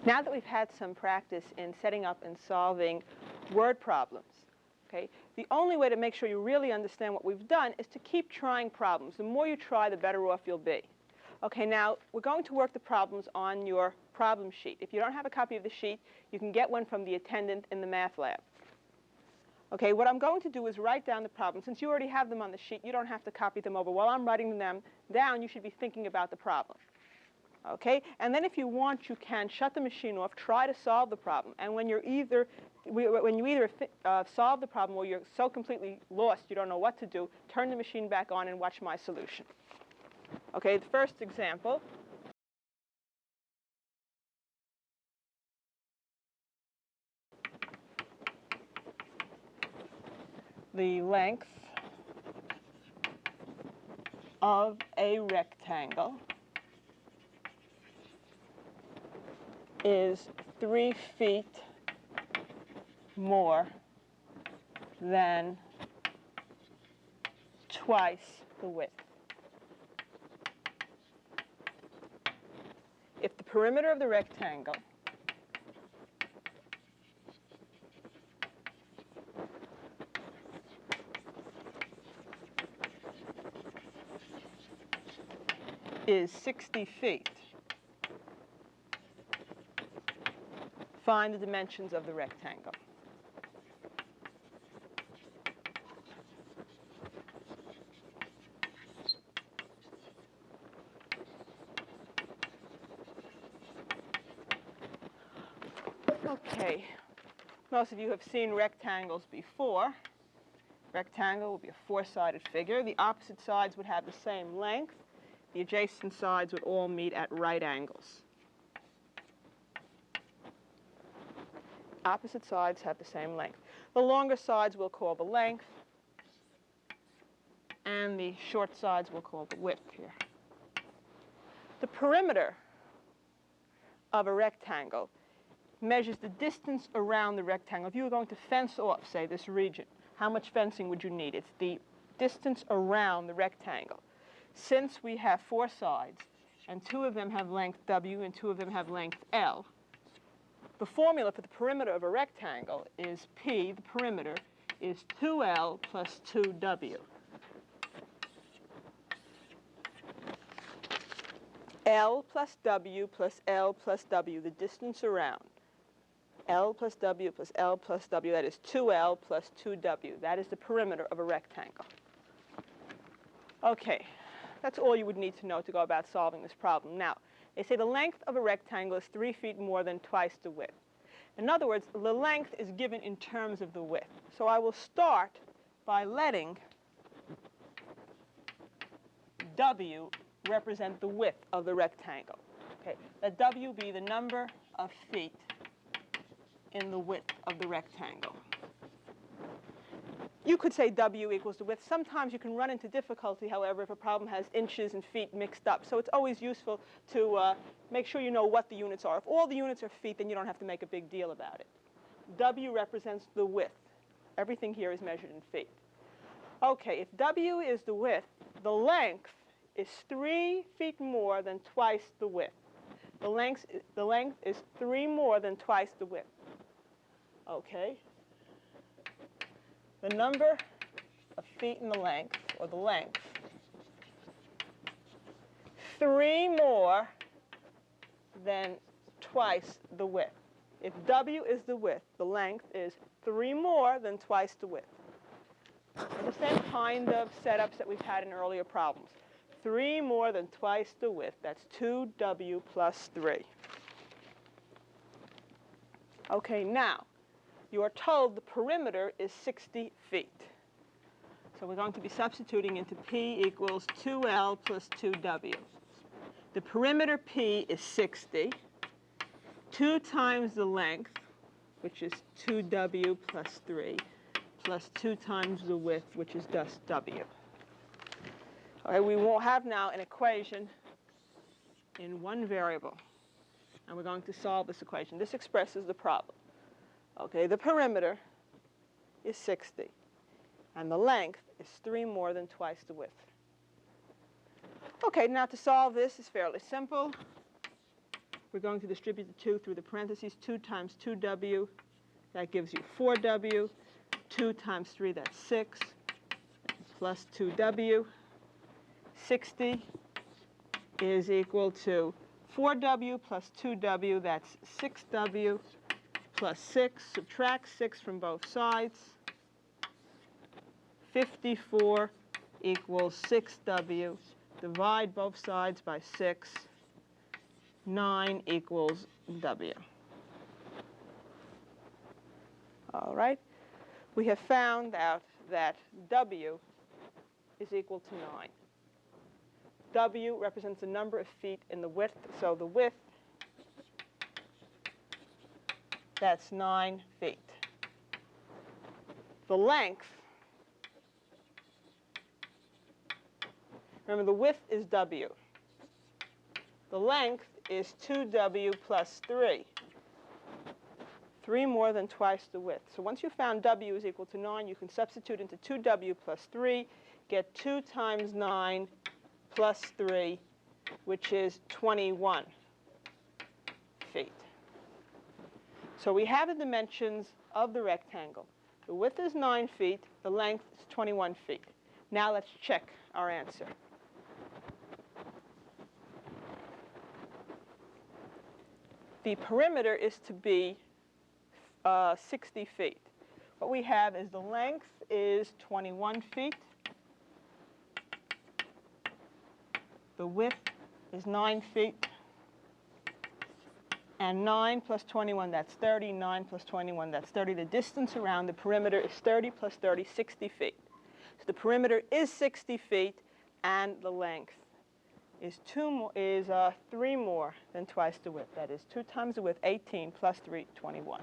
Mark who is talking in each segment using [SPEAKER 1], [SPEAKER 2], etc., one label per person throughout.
[SPEAKER 1] Now that we've had some practice in setting up and solving word problems, okay, the only way to make sure you really understand what we've done is to keep trying problems. The more you try, the better off you'll be. Okay, now we're going to work the problems on your problem sheet. If you don't have a copy of the sheet, you can get one from the attendant in the math lab. Okay, what I'm going to do is write down the problems. Since you already have them on the sheet, you don't have to copy them over. While I'm writing them down, you should be thinking about the problem. Okay, and then if you want, you can shut the machine off, try to solve the problem. And when you either solve the problem or you're so completely lost you don't know what to do, turn the machine back on and watch my solution. Okay, the first example. The length of a rectangle is 3 feet more than twice the width. If the perimeter of the rectangle is 60 feet, find the dimensions of the rectangle. Okay, most of you have seen rectangles before. Rectangle will be a four-sided figure. The opposite sides would have the same length. The adjacent sides would all meet at right angles. Opposite sides have the same length. The longer sides we'll call the length, and the short sides we'll call the width here. The perimeter of a rectangle measures the distance around the rectangle. If you were going to fence off, say, this region, how much fencing would you need? It's the distance around the rectangle. Since we have four sides, and two of them have length W and two of them have length L, the formula for the perimeter of a rectangle is P, the perimeter, is 2L plus 2W. L plus W plus L plus W, the distance around. L plus W plus L plus W, that is 2L plus 2W. That is the perimeter of a rectangle. Okay, that's all you would need to know to go about solving this problem. Now, they say the length of a rectangle is 3 feet more than twice the width. In other words, the length is given in terms of the width. So I will start by letting W represent the width of the rectangle. Okay, let W be the number of feet in the width of the rectangle. You could say W equals the width. Sometimes you can run into difficulty, however, if a problem has inches and feet mixed up. So it's always useful to make sure you know what the units are. If all the units are feet, then you don't have to make a big deal about it. W represents the width. Everything here is measured in feet. Okay, if W is the width, the length is 3 feet more than twice the width. The length is 3 more than twice the width. Okay. The number of feet in the length, or the length, 3 more than twice the width. If W is the width, the length is 3 more than twice the width. And the same kind of setups that we've had in earlier problems. 3 more than twice the width, that's 2W plus 3. Okay, now, you are told the perimeter is 60 feet. So we're going to be substituting into P equals 2L plus 2W. The perimeter P is 60. 2 times the length, which is 2W plus 3, plus 2 times the width, which is just W. Okay, we will have now an equation in one variable. And we're going to solve this equation. This expresses the problem. Okay, the perimeter is 60, and the length is 3 more than twice the width. Okay, now to solve this is fairly simple. we're going to distribute the 2 through the parentheses. 2 times 2w, that gives you 4w. 2 times 3, that's 6, plus 2w. 60 is equal to 4w plus 2w, that's 6w, plus 6. Subtract 6 from both sides. 54 equals 6w. Divide both sides by 6. 9 equals w. All right. We have found out that w is equal to 9. W represents the number of feet in the width. So the width, that's 9 feet. The length, remember the width is w. The length is 2w plus 3. 3 more than twice the width. So once you found w is equal to 9, you can substitute into 2w plus 3, get 2 times 9 plus 3, which is 21 feet. So we have the dimensions of the rectangle. The width is 9 feet. The length is 21 feet. Now let's check our answer. The perimeter is to be 60 feet. What we have is the length is 21 feet. The width is 9 feet. And 9 plus 21, that's 30. 9 plus 21, that's 30. The distance around the perimeter is 30 plus 30, 60 feet. So the perimeter is 60 feet, and the length is 3 more than twice the width. That is 2 times the width, 18, plus 3, 21.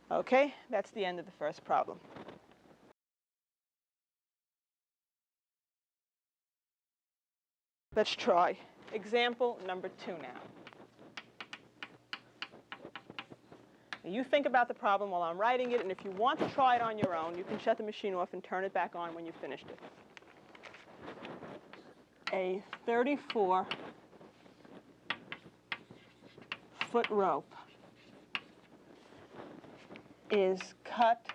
[SPEAKER 1] Okay, that's the end of the first problem. Let's try example number 2 now. You think about the problem while I'm writing it, and if you want to try it on your own, you can shut the machine off and turn it back on when you've finished it. A 34-foot rope is cut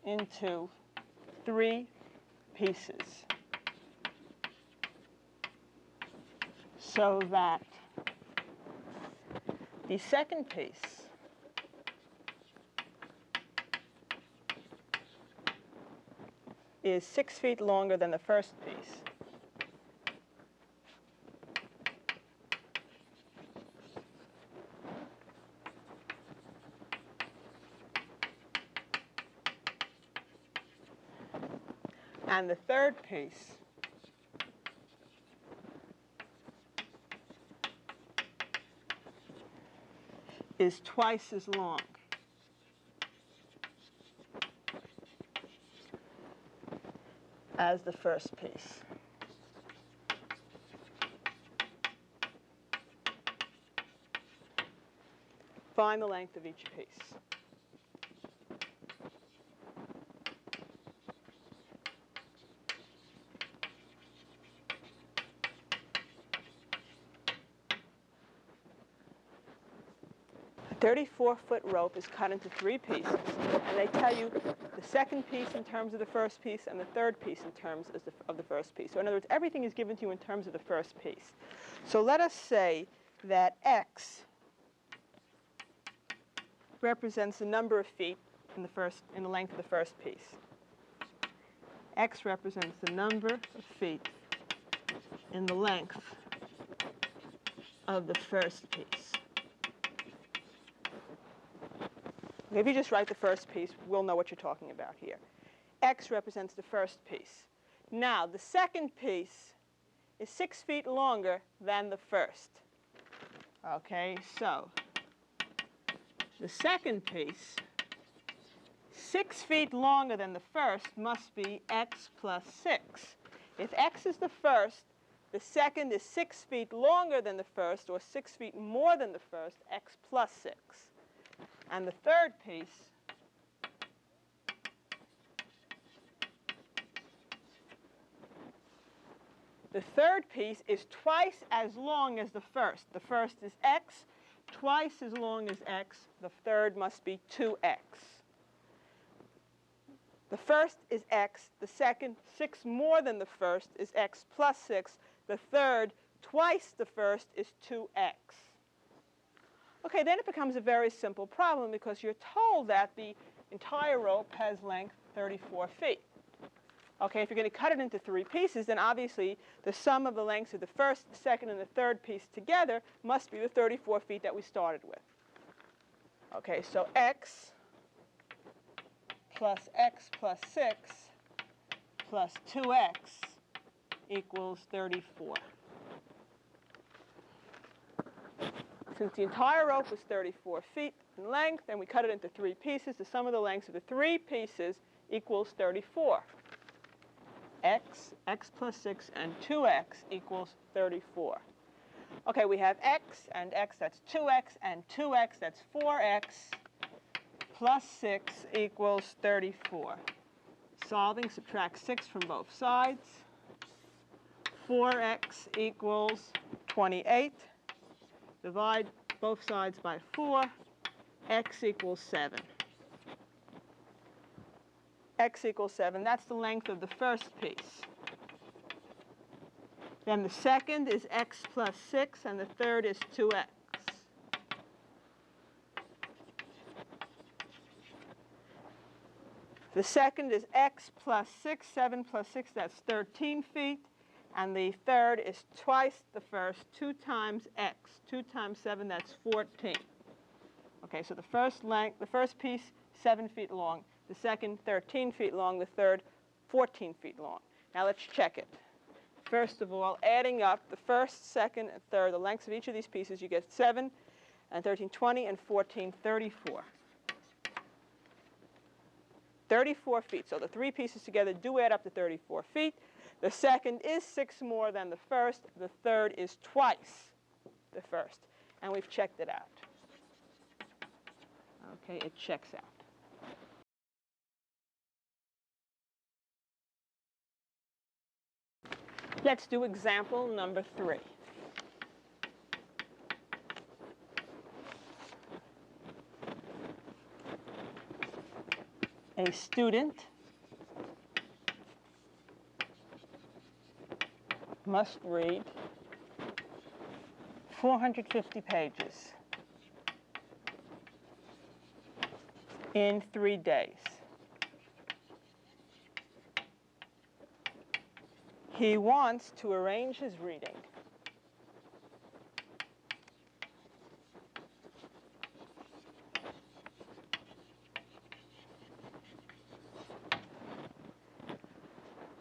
[SPEAKER 1] into 3 pieces so that the second piece is 6 feet longer than the first piece. And the third piece is twice as long. As the first piece. Find the length of each piece. A 34-foot rope is cut into 3 pieces, and they tell you the second piece in terms of the first piece and the third piece in terms of the first piece. So in other words, everything is given to you in terms of the first piece. So let us say that x represents the number of feet in the length of the first piece. X represents the number of feet in the length of the first piece. If you just write the first piece, we'll know what you're talking about here. X represents the first piece. Now, the second piece is 6 feet longer than the first. Okay, so the second piece, 6 feet longer than the first, must be x plus 6. If x is the first, the second is 6 feet longer than the first, or 6 feet more than the first, x plus 6. And the third piece The third piece is twice as long as the first. The first is x, twice as long as x. The third must be 2x. The first is x. The second, 6 more than the first, is x plus 6. The third, twice the first, is 2x. Okay, then it becomes a very simple problem because you're told that the entire rope has length 34 feet. Okay, if you're going to cut it into 3 pieces, then obviously the sum of the lengths of the first, the second, and the third piece together must be the 34 feet that we started with. Okay, so x plus 6 plus 2x equals 34. Since the entire rope was 34 feet in length and we cut it into 3 pieces, the sum of the lengths of the 3 pieces equals 34. X plus 6, and 2x equals 34. Okay, we have x, that's 2x, and 2x, that's 4x, plus 6 equals 34. Solving, subtract 6 from both sides. 4x equals 28. Divide both sides by 4. X equals 7. X equals 7. That's the length of the first piece. Then the second is x plus 6, and the third is 2x. The second is x plus 6. 7 plus 6, that's 13 feet. And the third is twice the first, 2 times x. 2 times 7, that's 14. Okay, so the first piece, 7 feet long. The second, 13 feet long. The third, 14 feet long. Now let's check it. First of all, adding up the first, second, and third, the lengths of each of these pieces, you get 7 and 13, 20, and 14, 34. 34 feet. So the 3 pieces together do add up to 34 feet. The second is 6 more than the first. The third is twice the first. And we've checked it out. Okay, it checks out. Let's do example number 3. A student must read 450 pages in 3 days. He wants to arrange his reading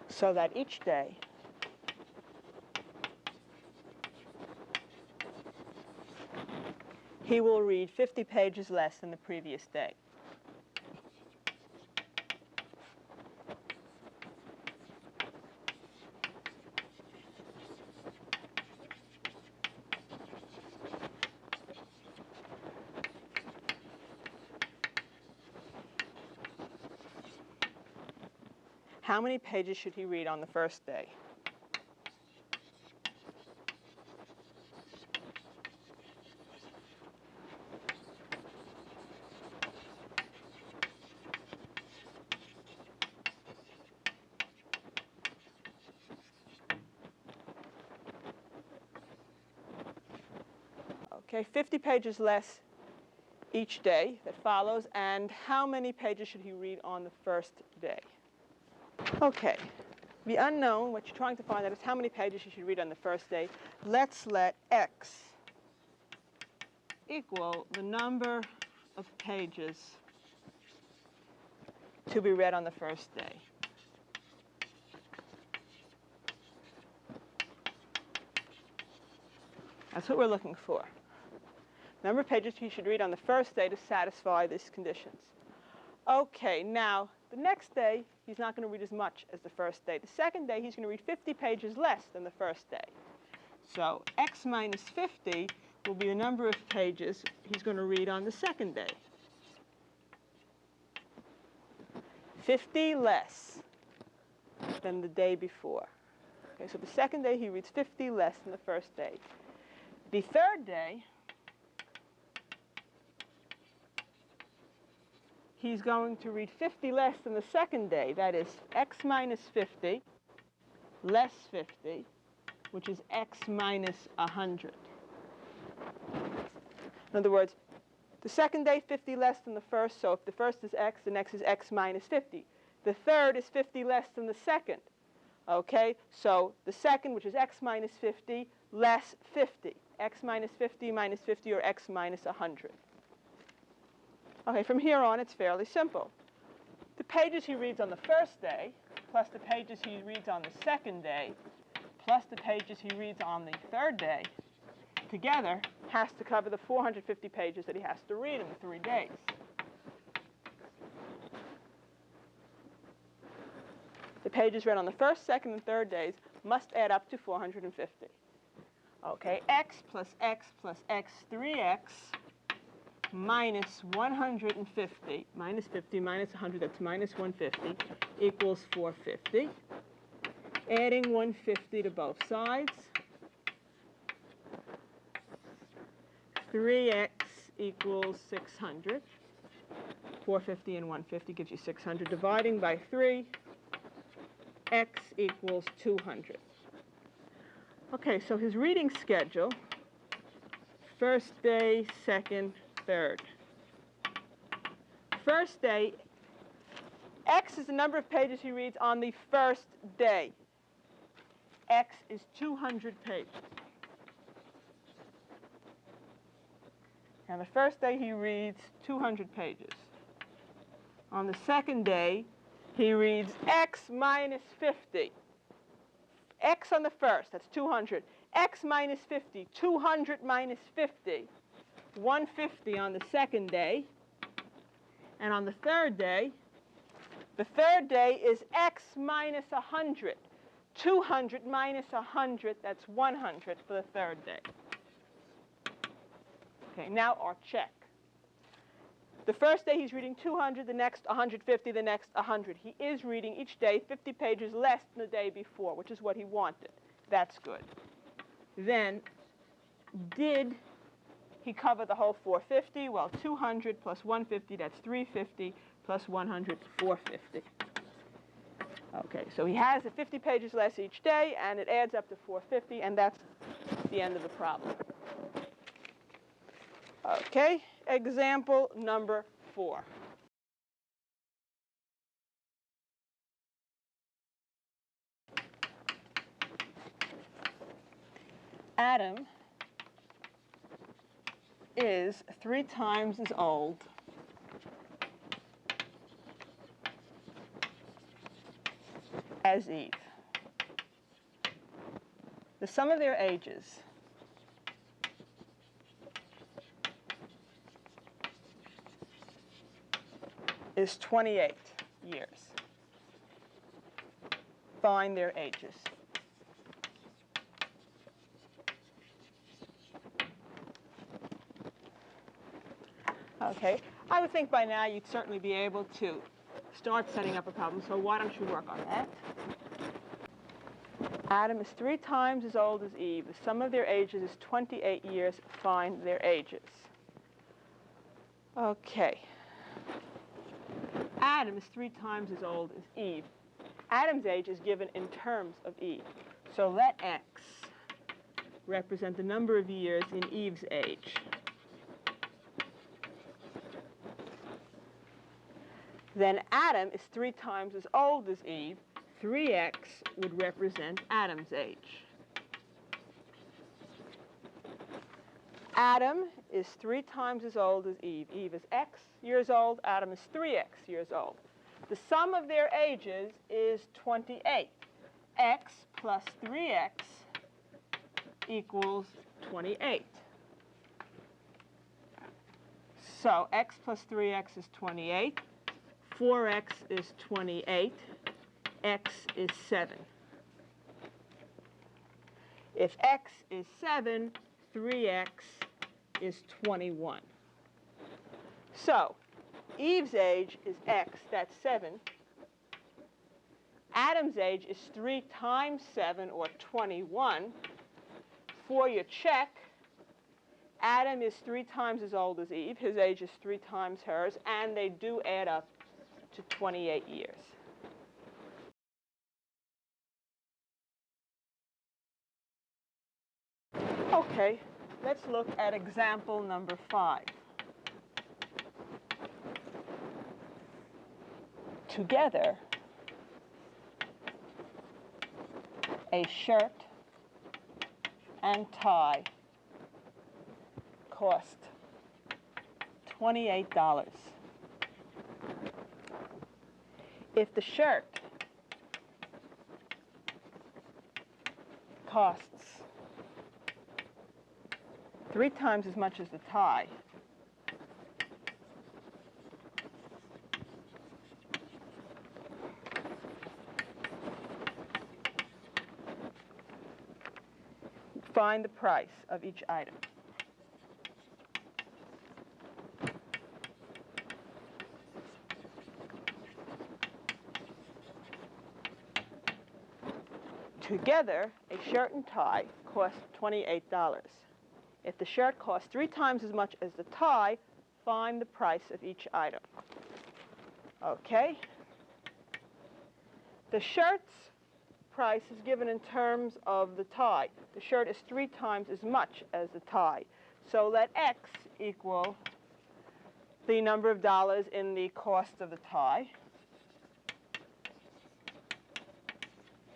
[SPEAKER 1] so that each day he will read 50 pages less than the previous day. How many pages should he read on the first day? Okay, 50 pages less each day that follows, and how many pages should he read on the first day? Okay, the unknown, what you're trying to find out is how many pages you should read on the first day. Let's let x equal the number of pages to be read on the first day. That's what we're looking for. Number of pages he should read on the first day to satisfy these conditions. Okay, now the next day he's not going to read as much as the first day. The second day he's going to read 50 pages less than the first day. So x minus 50 will be the number of pages he's going to read on the second day. 50 less than the day before. Okay, so the second day he reads 50 less than the first day. The third day, he's going to read 50 less than the second day. That is x minus 50 less 50, which is x minus 100. In other words, the second day, 50 less than the first. So if the first is x, the next is x minus 50. The third is 50 less than the second. Okay, so the second, which is x minus 50, less 50. X minus 50 minus 50, or x minus 100. Okay, from here on, it's fairly simple. The pages he reads on the first day, plus the pages he reads on the second day, plus the pages he reads on the third day, together has to cover the 450 pages that he has to read in the 3 days. The pages read on the first, second, and third days must add up to 450. Okay, x plus x plus x 3x minus 150, minus 50 minus 100, that's minus 150, equals 450. Adding 150 to both sides. 3x equals 600. 450 and 150 gives you 600. Dividing by 3, x equals 200. Okay, so his reading schedule, first day, second, third. First day, x is the number of pages he reads on the first day. X is 200 pages. And the first day he reads 200 pages. On the second day, he reads x minus 50. X on the first, that's 200. X minus 50, 200 minus 50. 150 on the second day. And on the third day is x minus 100. 200 minus 100, that's 100 for the third day. Okay, now our check. The first day he's reading 200, the next 150, the next 100. He is reading each day 50 pages less than the day before, which is what he wanted. That's good. Then, did he cover the whole 450? Well, 200 plus 150, that's 350, plus 100, 450. Okay, so he has the 50 pages less each day, and it adds up to 450, and that's the end of the problem. Okay, example number 4. Adam is 3 times as old as Eve. The sum of their ages is 28 years. Find their ages. Okay, I would think by now you'd certainly be able to start setting up a problem, so why don't you work on that? Adam is 3 times as old as Eve. The sum of their ages is 28 years. Find their ages. Okay. Adam is 3 times as old as Eve. Adam's age is given in terms of Eve. So let x represent the number of years in Eve's age. Then Adam is 3 times as old as Eve. 3x would represent Adam's age. Adam is 3 times as old as Eve. Eve is x years old. Adam is 3x years old. The sum of their ages is 28. X plus 3x equals 28. So x plus 3x is 28. 4x is 28. X is 7. If x is 7, 3x is 21. So Eve's age is x, that's 7. Adam's age is 3 times 7, or 21. For your check, Adam is 3 times as old as Eve. His age is 3 times hers, and they do add up to 28 years. Okay, let's look at example number 5. Together, a shirt and tie cost $28. If the shirt costs 3 times as much as the tie, find the price of each item. Together, a shirt and tie cost $28. If the shirt costs 3 times as much as the tie, find the price of each item. Okay? The shirt's price is given in terms of the tie. The shirt is 3 times as much as the tie. So let X equal the number of dollars in the cost of the tie.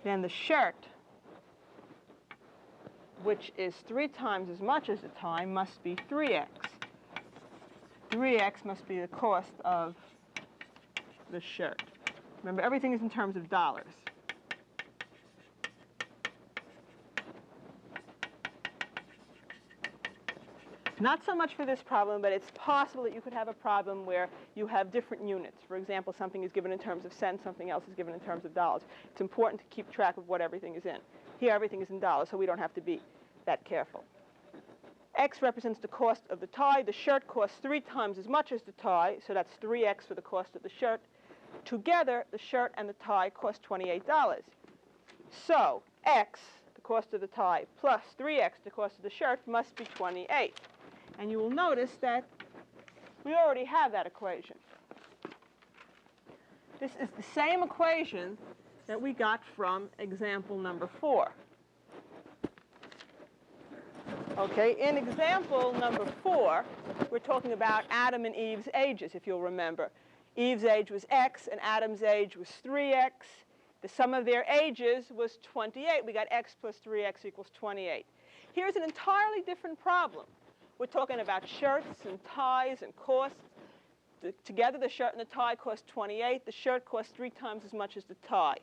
[SPEAKER 1] Then the shirt, which is 3 times as much as the tie, must be 3x. 3x must be the cost of the shirt. Remember, everything is in terms of dollars. Not so much for this problem, but it's possible that you could have a problem where you have different units. For example, something is given in terms of cents, something else is given in terms of dollars. It's important to keep track of what everything is in. Here, everything is in dollars, so we don't have to be that careful. X represents the cost of the tie. The shirt costs 3 times as much as the tie, so that's 3x for the cost of the shirt. Together, the shirt and the tie cost $28. So X, the cost of the tie, plus 3x, the cost of the shirt, must be 28. And you will notice that we already have that equation. This is the same equation that we got from example number 4. Okay, in example number 4, we're talking about Adam and Eve's ages, if you'll remember. Eve's age was X, and Adam's age was 3x. The sum of their ages was 28. We got X plus 3x equals 28. Here's an entirely different problem. We're talking about shirts and ties and costs. Together, the shirt and the tie cost 28. The shirt costs 3 times as much as the tie.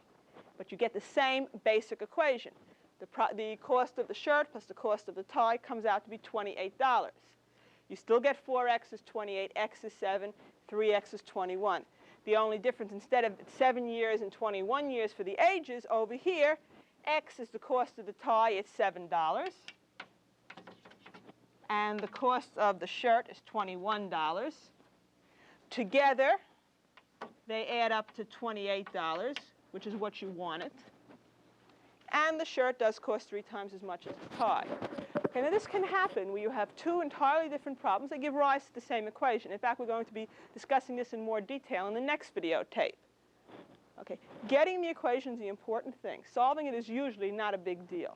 [SPEAKER 1] But you get the same basic equation. The cost of the shirt plus the cost of the tie comes out to be $28. You still get 4x is 28, x is 7, 3x is 21. The only difference, instead of 7 years and 21 years for the ages, over here, x is the cost of the tie, it's $7. And the cost of the shirt is $21. Together, they add up to $28, which is what you wanted. And the shirt does cost 3 times as much as the tie. Okay, now this can happen where you have 2 entirely different problems that give rise to the same equation. In fact, we're going to be discussing this in more detail in the next videotape. Okay, getting the equation is the important thing. Solving it is usually not a big deal.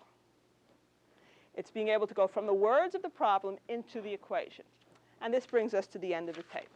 [SPEAKER 1] It's being able to go from the words of the problem into the equation. And this brings us to the end of the tape.